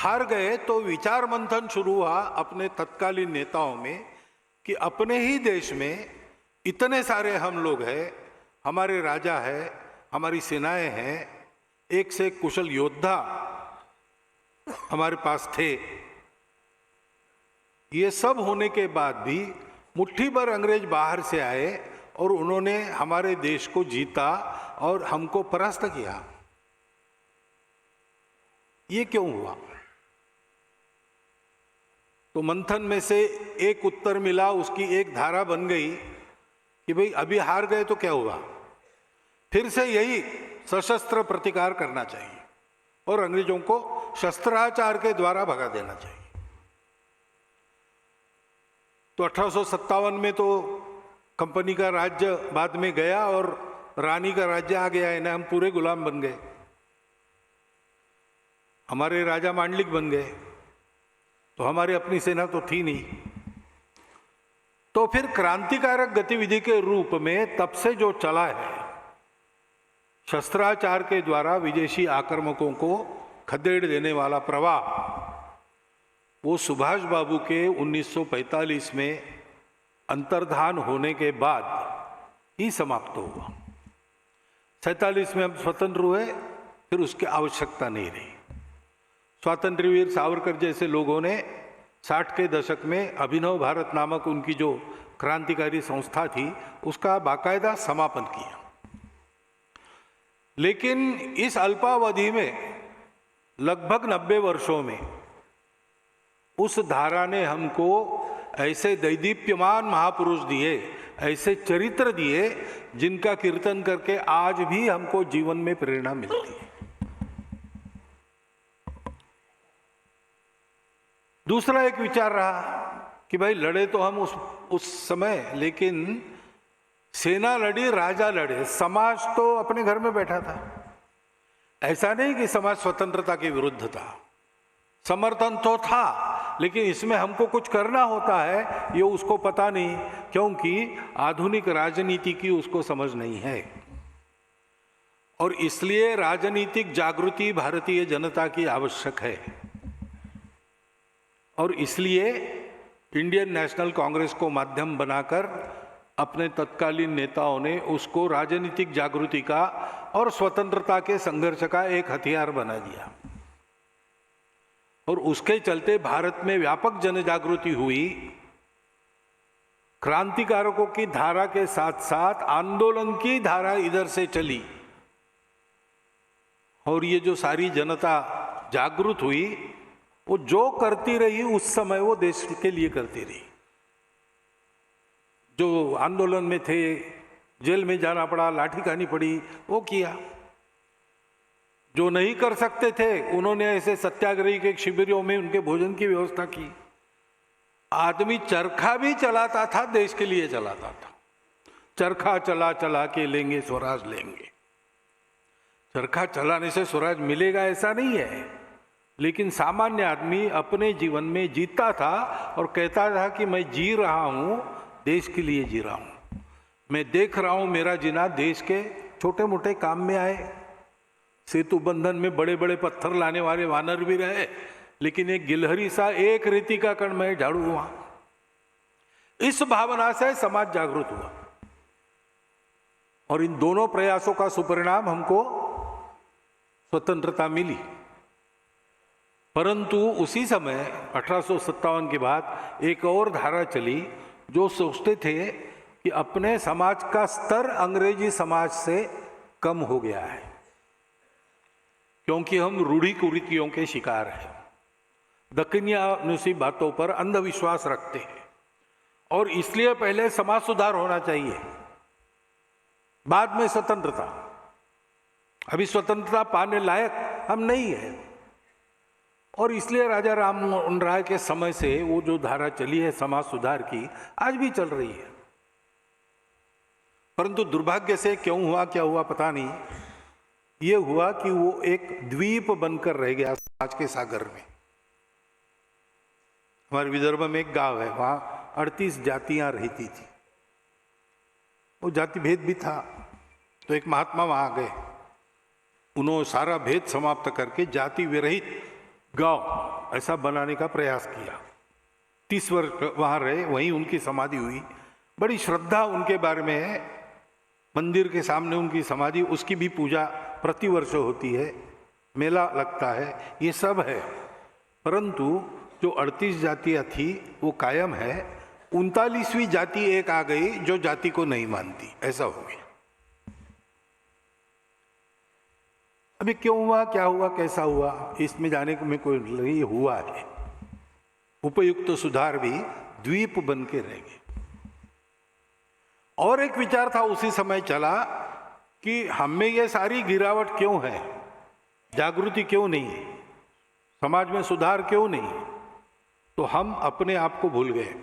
हार गए तो विचार मंथन शुरू हुआ अपने तत्कालीन नेताओं में कि अपने ही देश में इतने सारे हम लोग हैं, हमारे राजा है, हमारी सेनाएं हैं, एक से एक कुशल योद्धा हमारे पास थे। ये सब होने के बाद भी मुट्ठी भर अंग्रेज बाहर से आए और उन्होंने हमारे देश को जीता और हमको परास्त किया। ये क्यों हुआ? तो मंथन में से एक उत्तर मिला, उसकी एक धारा बन गई कि भाई अभी हार गए तो क्या हुआ, फिर से यही सशस्त्र प्रतिकार करना चाहिए और अंग्रेजों को शस्त्राचार के द्वारा भगा देना चाहिए। तो 1857 में तो कंपनी का राज्य बाद में गया और रानी का राज्य आ गया, इन्हें हम पूरे गुलाम बन गए, हमारे राजा मांडलिक बन गए, तो हमारी अपनी सेना तो थी नहीं। तो फिर क्रांतिकारक गतिविधि के रूप में तब से जो चला है शस्त्राचार के द्वारा विदेशी आक्रमकों को खदेड़ देने वाला प्रवाह, वो सुभाष बाबू के 1945 में अंतर्धान होने के बाद ही समाप्त हुआ। 47 में हम स्वतंत्र हुए, फिर उसकी आवश्यकता नहीं रही। स्वातंत्र्य वीर सावरकर जैसे लोगों ने 60 के दशक में अभिनव भारत नामक उनकी जो क्रांतिकारी संस्था थी उसका बाकायदा समापन किया। लेकिन इस अल्पावधि में लगभग 90 वर्षों में उस धारा ने हमको ऐसे दैदीप्यमान महापुरुष दिए, ऐसे चरित्र दिए जिनका कीर्तन करके आज भी हमको जीवन में प्रेरणा मिलती है। दूसरा एक विचार रहा कि भाई लड़े तो हम उस समय, लेकिन सेना लड़ी, राजा लड़े, समाज तो अपने घर में बैठा था। ऐसा नहीं कि समाज स्वतंत्रता के विरुद्ध था, समर्थन तो था, लेकिन इसमें हमको कुछ करना होता है ये उसको पता नहीं, क्योंकि आधुनिक राजनीति की उसको समझ नहीं है। और इसलिए राजनीतिक जागृति भारतीय जनता की आवश्यक है। और इसलिए इंडियन नेशनल कांग्रेस को माध्यम बनाकर अपने तत्कालीन नेताओं ने उसको राजनीतिक जागृति का और स्वतंत्रता के संघर्ष का एक हथियार बना दिया। और उसके चलते भारत में व्यापक जन जागृति हुई। क्रांतिकारकों की धारा के साथ साथ आंदोलन की धारा इधर से चली और ये जो सारी जनता जागृत हुई वो जो करती रही उस समय वो देश के लिए करती रही। जो आंदोलन में थे, जेल में जाना पड़ा, लाठी खानी पड़ी, वो किया। जो नहीं कर सकते थे उन्होंने ऐसे सत्याग्रही के शिविरों में उनके भोजन की व्यवस्था की। आदमी चरखा भी चलाता था, देश के लिए चलाता था। चरखा चला चला के लेंगे स्वराज लेंगे। चरखा चलाने से स्वराज मिलेगा ऐसा नहीं है, लेकिन सामान्य आदमी अपने जीवन में जीता था और कहता था कि मैं जी रहा हूं, देश के लिए जी रहा हूं। मैं देख रहा हूं मेरा जीना देश के छोटे मोटे काम में आए। सेतु बंधन में बड़े बड़े पत्थर लाने वाले वानर भी रहे, लेकिन एक गिलहरी सा एक रेती का कण में झाड़ू हुआ। इस भावना से समाज जागृत हुआ और इन दोनों प्रयासों का सुपरिणाम हमको स्वतंत्रता मिली। परंतु उसी समय 1857 के बाद एक और धारा चली जो सोचते थे कि अपने समाज का स्तर अंग्रेजी समाज से कम हो गया है, क्योंकि हम रूढ़ी कुरीतियों के शिकार हैं, दक्कनियानुसी बातों पर अंधविश्वास रखते हैं और इसलिए पहले समाज सुधार होना चाहिए, बाद में स्वतंत्रता। अभी स्वतंत्रता पाने लायक हम नहीं है और इसलिए राजा राम मोहन राय के समय से वो जो धारा चली है समाज सुधार की, आज भी चल रही है। परंतु दुर्भाग्य से क्यों हुआ, क्या हुआ पता नहीं, ये हुआ कि वो एक द्वीप बनकर रह गया समाज के सागर में। हमारे विदर्भ में एक गांव है, वहां 38 जातियां रहती थी। वो जाति भेद भी था, तो एक महात्मा वहां गए, उन्होंने सारा भेद समाप्त करके जाति विरहित गांव ऐसा बनाने का प्रयास किया। 30 वर्ष वहां रहे, वहीं उनकी समाधि हुई। बड़ी श्रद्धा उनके बारे में है। मंदिर के सामने उनकी समाधि, उसकी भी पूजा प्रतिवर्ष होती है, मेला लगता है, ये सब है। परंतु जो 38 जातियां थी वो कायम है। 39वीं जाति एक आ गई जो जाति को नहीं मानती, ऐसा हो गया। अभी क्यों हुआ, क्या हुआ, कैसा हुआ, इसमें जाने को में कोई नहीं, हुआ है। उपयुक्त सुधार भी द्वीप बन के रह गए। और एक विचार था उसी समय चला कि हम में ये सारी गिरावट क्यों है, जागृति क्यों नहीं है, समाज में सुधार क्यों नहीं है। तो हम अपने आप को भूल गए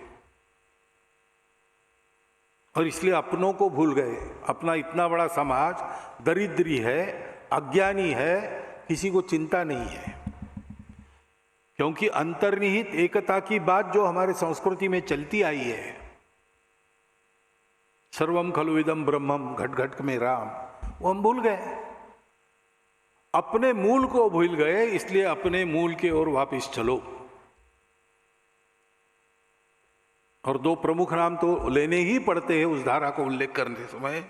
और इसलिए अपनों को भूल गए। अपना इतना बड़ा समाज दरिद्री है, अज्ञानी है, किसी को चिंता नहीं है। क्योंकि अंतर्निहित एकता की बात जो हमारे संस्कृति में चलती आई है, सर्वम खलु इदम ब्रह्मम, घट घट में राम, वो हम भूल गए। अपने मूल को भूल गए, इसलिए अपने मूल की ओर वापस चलो। और दो प्रमुख नाम तो लेने ही पड़ते हैं उस धारा को उल्लेख करने समय।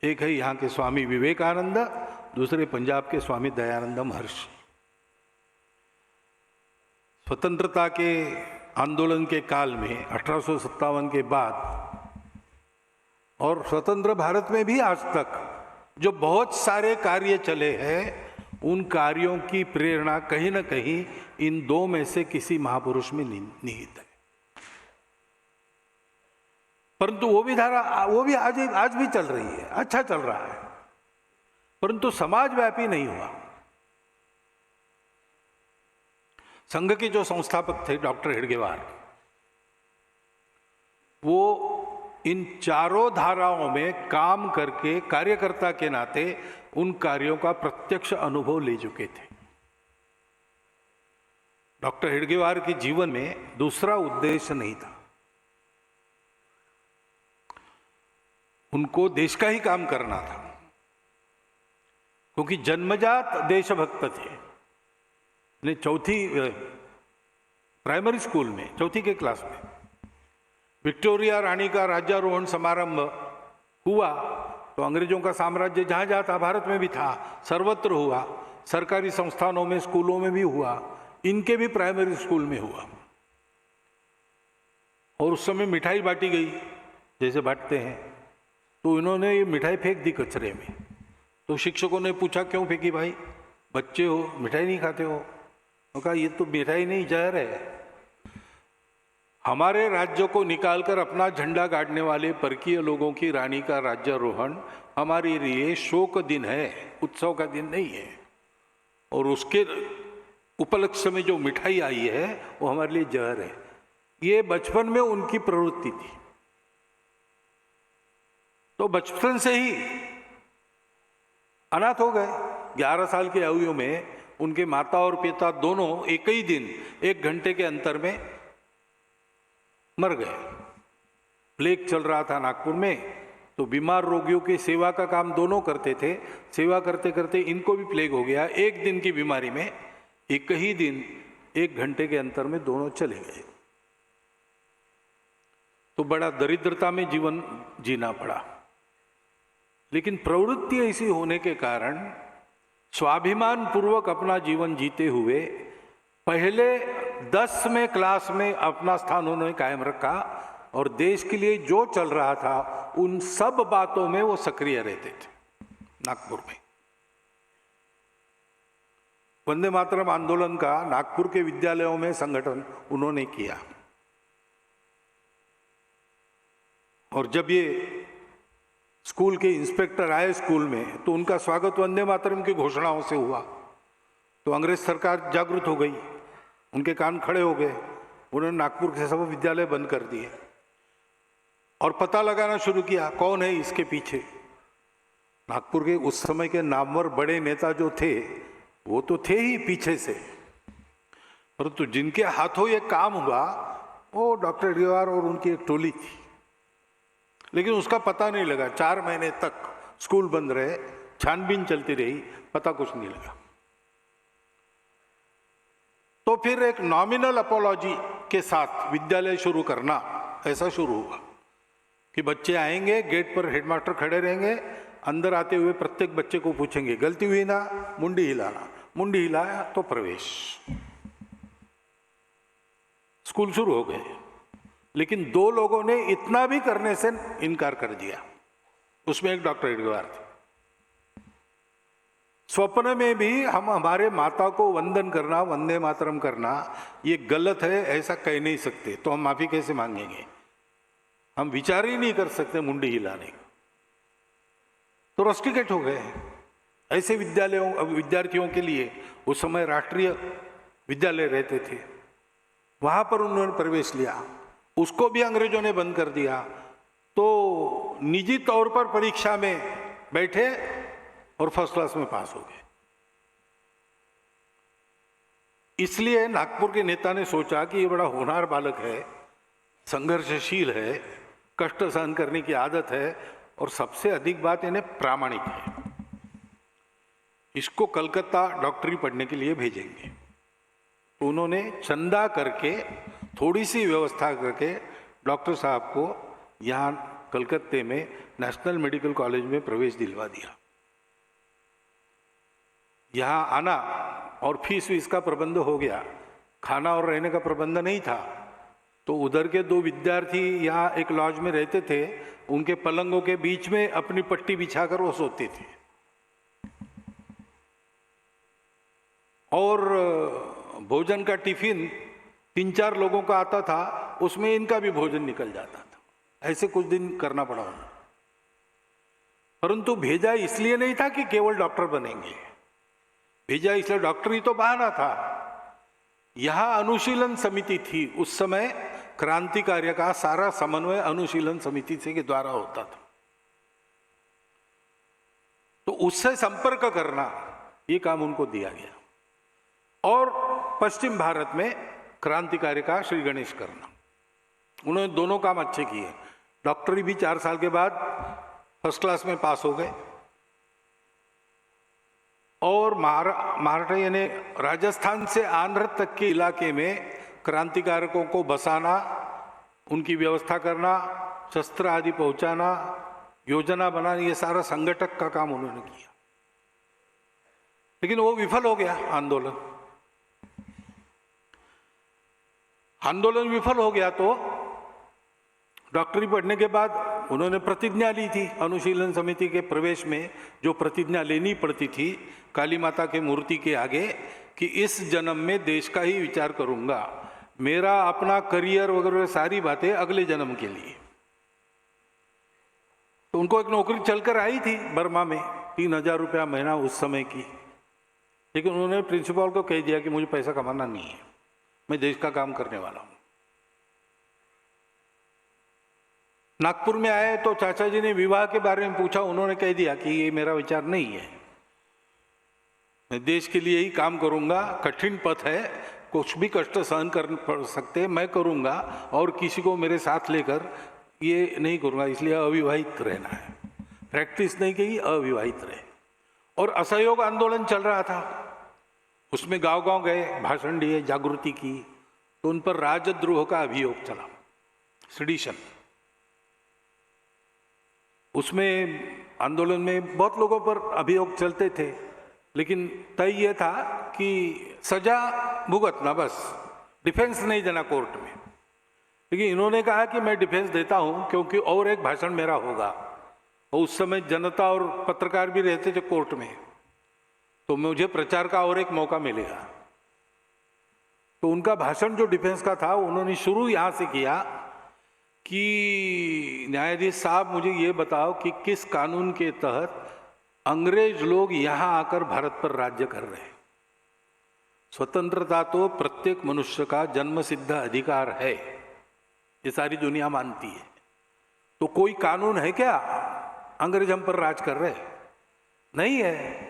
एक है यहाँ के स्वामी विवेकानंद, दूसरे पंजाब के स्वामी दयानंद महर्षि। स्वतंत्रता के आंदोलन के काल में 1857 के बाद और स्वतंत्र भारत में भी आज तक जो बहुत सारे कार्य चले हैं, उन कार्यों की प्रेरणा कहीं ना कहीं इन दो में से किसी महापुरुष में निहित है। परंतु वो भी धारा, वो भी आज भी चल रही है, अच्छा चल रहा है, परंतु समाज व्यापी नहीं हुआ। संघ के जो संस्थापक थे डॉक्टर हेडगेवार, वो इन चारों धाराओं में काम करके कार्यकर्ता के नाते उन कार्यों का प्रत्यक्ष अनुभव ले चुके थे। डॉक्टर हेडगेवार के जीवन में दूसरा उद्देश्य नहीं था, उनको देश का ही काम करना था, क्योंकि जन्मजात देशभक्त थे। ने चौथी प्राइमरी स्कूल में, चौथी के क्लास में विक्टोरिया रानी का राज्यारोहण समारंभ हुआ तो अंग्रेजों का साम्राज्य जहां जहां था, भारत में भी था, सर्वत्र हुआ, सरकारी संस्थानों में, स्कूलों में भी हुआ, इनके भी प्राइमरी स्कूल में हुआ। और उस समय मिठाई बांटी गई जैसे बांटते हैं, तो इन्होंने ये मिठाई फेंक दी कचरे में। तो शिक्षकों ने पूछा क्यों फेंकी भाई, बच्चे हो, मिठाई नहीं खाते हो? तो कहा ये तो मिठाई नहीं, जहर है। हमारे राज्य को निकालकर अपना झंडा गाड़ने वाले परकीय लोगों की रानी का राज्यारोहण हमारे लिए शोक दिन है, उत्सव का दिन नहीं है। और उसके उपलक्ष्य में जो मिठाई आई है वो हमारे लिए जहर है। ये बचपन में उनकी प्रवृत्ति थी। तो बचपन से ही अनाथ हो गए। 11 साल की आयु में उनके माता और पिता दोनों एक ही दिन 1 घंटे के अंतर में मर गए। प्लेग चल रहा था नागपुर में, तो बीमार रोगियों की सेवा का काम दोनों करते थे। सेवा करते करते इनको भी प्लेग हो गया। 1 दिन की बीमारी में एक ही दिन 1 घंटे के अंतर में दोनों चले गए। तो बड़ा दरिद्रता में जीवन जीना पड़ा। लेकिन प्रवृत्ति ऐसी होने के कारण स्वाभिमान पूर्वक अपना जीवन जीते हुए पहले 10वें क्लास में अपना स्थान उन्होंने कायम रखा और देश के लिए जो चल रहा था उन सब बातों में वो सक्रिय रहते थे। नागपुर में वंदे मातरम आंदोलन का नागपुर के विद्यालयों में संगठन उन्होंने किया। और जब ये स्कूल के इंस्पेक्टर आए स्कूल में, तो उनका स्वागत वंदे मातरम की घोषणाओं से हुआ। तो अंग्रेज सरकार जागृत हो गई, उनके कान खड़े हो गए। उन्होंने नागपुर के सब विद्यालय बंद कर दिए और पता लगाना शुरू किया कौन है इसके पीछे। नागपुर के उस समय के नामवर बड़े नेता जो थे वो तो थे ही पीछे से, परंतु जिनके हाथों ये काम हुआ वो डॉक्टर हेडगेवार और उनकी एक टोली थी। लेकिन उसका पता नहीं लगा। 4 महीने तक स्कूल बंद रहे, छानबीन चलती रही, पता कुछ नहीं लगा। तो फिर एक नॉमिनल अपोलॉजी के साथ विद्यालय शुरू करना, ऐसा शुरू हुआ कि बच्चे आएंगे, गेट पर हेडमास्टर खड़े रहेंगे, अंदर आते हुए प्रत्येक बच्चे को पूछेंगे गलती हुई ना, मुंडी हिलाना, मुंडी हिलाया तो प्रवेश। स्कूल शुरू हो गए। लेकिन 2 लोगों ने इतना भी करने से इनकार कर दिया। उसमें एक डॉक्टर एडगार थे। स्वप्न में भी हम हमारे माता को वंदन करना, वंदे मातरम करना ये गलत है ऐसा कह नहीं सकते, तो हम माफी कैसे मांगेंगे? हम विचार ही नहीं कर सकते मुंडी हिलाने का। तो रस्टिकेट हो गए। ऐसे विद्यार्थियों के लिए उस समय राष्ट्रीय विद्यालय रहते थे, वहां पर उन्होंने प्रवेश लिया, उसको भी अंग्रेजों ने बंद कर दिया। तो निजी तौर पर परीक्षा में बैठे और फर्स्ट क्लास में पास हो गए। इसलिए नागपुर के नेता ने सोचा कि ये बड़ा होनहार बालक है, संघर्षशील है, कष्ट सहन करने की आदत है और सबसे अधिक बात इन्हें प्रामाणिक है, इसको कलकत्ता डॉक्टरी पढ़ने के लिए भेजेंगे। तो उन्होंने चंदा करके, थोड़ी सी व्यवस्था करके डॉक्टर साहब को यहाँ कलकत्ते में नेशनल मेडिकल कॉलेज में प्रवेश दिलवा दिया। यहाँ आना और फीस का प्रबंध हो गया, खाना और रहने का प्रबंध नहीं था। तो उधर के 2 विद्यार्थी यहाँ एक लॉज में रहते थे, उनके पलंगों के बीच में अपनी पट्टी बिछाकर वो सोते थे। और भोजन का टिफिन 3-4 लोगों का आता था, उसमें इनका भी भोजन निकल जाता था। ऐसे कुछ दिन करना पड़ा उन्हें। परंतु भेजा इसलिए नहीं था कि केवल डॉक्टर बनेंगे, भेजा इसलिए डॉक्टरी तो बहाना था। यहां अनुशीलन समिति थी, उस समय क्रांति कार्य का सारा समन्वय अनुशीलन समिति से के द्वारा होता था। तो उससे संपर्क करना ये काम उनको दिया गया। और पश्चिम भारत में क्रांति कार्य का श्री गणेश करना, उन्होंने दोनों काम अच्छे किए। डॉक्टरी भी 4 साल के बाद फर्स्ट क्लास में पास हो गए। और महाराष्ट्र यानी राजस्थान से आंध्र तक के इलाके में क्रांतिकारकों को बसाना, उनकी व्यवस्था करना, शस्त्र आदि पहुंचाना, योजना बनाना, ये सारा संगठक का काम उन्होंने किया। लेकिन वो विफल हो गया आंदोलन विफल हो गया। तो डॉक्टरी पढ़ने के बाद उन्होंने प्रतिज्ञा ली थी अनुशीलन समिति के प्रवेश में, जो प्रतिज्ञा लेनी पड़ती थी काली माता के मूर्ति के आगे, कि इस जन्म में देश का ही विचार करूंगा, मेरा अपना करियर वगैरह सारी बातें अगले जन्म के लिए। तो उनको एक नौकरी चलकर आई थी बर्मा में, 3000 रुपया महीना उस समय की। लेकिन उन्होंने प्रिंसिपल को कह दिया कि मुझे पैसा कमाना नहीं है, मैं देश का काम करने वाला हूं। नागपुर में आए तो चाचा जी ने विवाह के बारे में पूछा, उन्होंने कह दिया कि ये मेरा विचार नहीं है, मैं देश के लिए ही काम करूंगा, कठिन पथ है, कुछ भी कष्ट सहन कर पड़ सकते, मैं करूंगा और किसी को मेरे साथ लेकर ये नहीं करूंगा, इसलिए अविवाहित रहना है। प्रैक्टिस नहीं की, अविवाहित रहे। और असहयोग आंदोलन चल रहा था, उसमें गांव-गांव गए, भाषण दिए, जागृति की। तो उन पर राजद्रोह का अभियोग चला, सेडिशन। उसमें आंदोलन में बहुत लोगों पर अभियोग चलते थे, लेकिन तय ये था कि सजा भुगतना, बस डिफेंस नहीं देना कोर्ट में। लेकिन इन्होंने कहा कि मैं डिफेंस देता हूं क्योंकि और एक भाषण मेरा होगा। और उस समय जनता और पत्रकार भी रहते थे कोर्ट में, तो मुझे प्रचार का और एक मौका मिलेगा। तो उनका भाषण जो डिफेंस का था, उन्होंने शुरू यहां से किया कि न्यायाधीश साहब मुझे ये बताओ कि किस कानून के तहत अंग्रेज लोग यहां आकर भारत पर राज्य कर रहे हैं। स्वतंत्रता तो प्रत्येक मनुष्य का जन्मसिद्ध अधिकार है, ये सारी दुनिया मानती है। तो कोई कानून है क्या अंग्रेज हम पर राज कर रहे? नहीं है।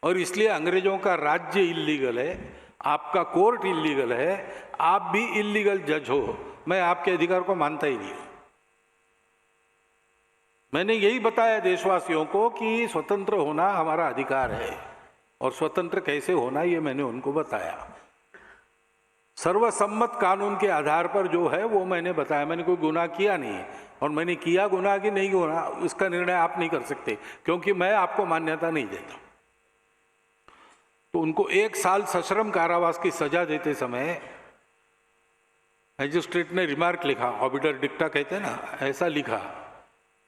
और इसलिए अंग्रेजों का राज्य इल्लीगल है, आपका कोर्ट इल्लीगल है, आप भी इल्लीगल जज हो, मैं आपके अधिकार को मानता ही नहीं हूं। मैंने यही बताया देशवासियों को कि स्वतंत्र होना हमारा अधिकार है, और स्वतंत्र कैसे होना ये मैंने उनको बताया। सर्वसम्मत कानून के आधार पर जो है वो मैंने बताया। मैंने कोई गुनाह किया नहीं है, और मैंने किया गुनाह कि नहीं गुनाह इसका निर्णय आप नहीं कर सकते, क्योंकि मैं आपको मान्यता नहीं देता। तो उनको 1 साल सश्रम कारावास की सजा देते समय मैजिस्ट्रेट ने रिमार्क लिखा, ऑबिटर डिक्टा कहते हैं ना, ऐसा लिखा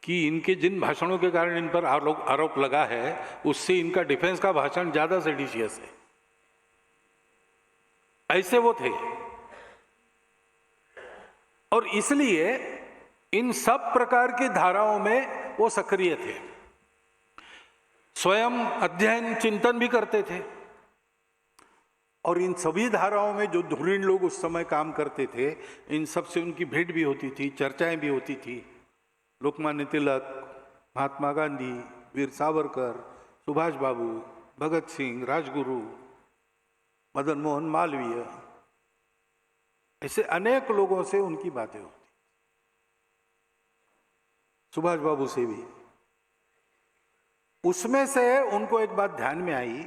कि इनके जिन भाषणों के कारण इन पर आरोप लगा है, उससे इनका डिफेंस का भाषण ज्यादा सेडिशियस है। ऐसे वो थे, और इसलिए इन सब प्रकार की धाराओं में वो सक्रिय थे। स्वयं अध्ययन चिंतन भी करते थे, और इन सभी धाराओं में जो धुरीण लोग उस समय काम करते थे, इन सब से उनकी भेंट भी होती थी, चर्चाएं भी होती थी। लोकमान्य तिलक, महात्मा गांधी, वीर सावरकर, सुभाष बाबू, भगत सिंह, राजगुरु, मदन मोहन मालवीय, ऐसे अनेक लोगों से उनकी बातें होती। सुभाष बाबू से भी। उसमें से उनको एक बात ध्यान में आई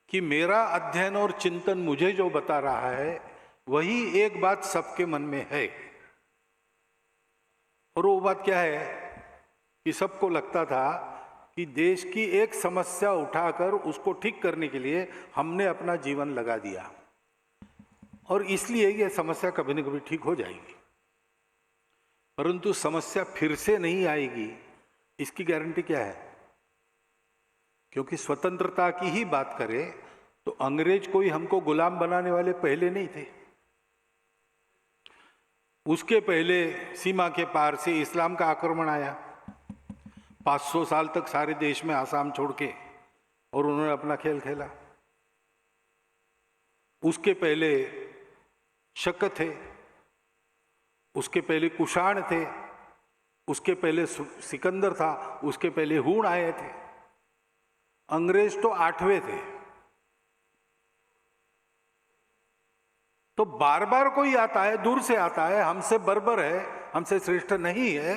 कि मेरा अध्ययन और चिंतन मुझे जो बता रहा है, वही एक बात सबके मन में है। और वो बात क्या है कि सबको लगता था कि देश की एक समस्या उठाकर उसको ठीक करने के लिए हमने अपना जीवन लगा दिया, और इसलिए ये समस्या कभी न कभी ठीक हो जाएगी। परंतु समस्या फिर से नहीं आएगी, इसकी गारंटी क्या है? क्योंकि स्वतंत्रता की ही बात करें तो अंग्रेज कोई हमको गुलाम बनाने वाले पहले नहीं थे। उसके पहले सीमा के पार से इस्लाम का आक्रमण आया, 500 साल तक सारे देश में आसाम छोड़ के, और उन्होंने अपना खेल खेला। उसके पहले शक थे, उसके पहले कुषाण थे, उसके पहले सिकंदर था, उसके पहले हूण आए थे। अंग्रेज तो 8वें थे। तो बार बार कोई आता है, दूर से आता है, हमसे बर्बर है, हमसे श्रेष्ठ नहीं है,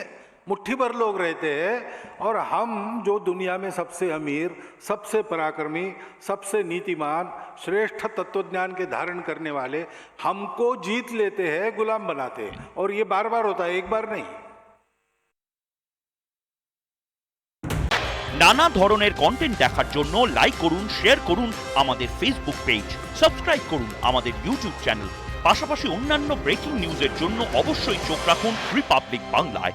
मुट्ठी भर लोग रहते हैं, और हम जो दुनिया में सबसे अमीर, सबसे पराक्रमी, सबसे नीतिमान, श्रेष्ठ तत्वज्ञान के धारण करने वाले हमको जीत लेते हैं, गुलाम बनाते हैं। और ये बार बार होता है, एक बार नहीं। নানা ধরনের কন্টেন্ট দেখার জন্য লাইক করুন, শেয়ার করুন আমাদের ফেসবুক পেজ, সাবস্ক্রাইব করুন আমাদের ইউটিউব চ্যানেল। পাশাপাশি অন্যান্য ব্রেকিং নিউজের জন্য অবশ্যই চোখ রাখুন রিপাবলিক বাংলায়।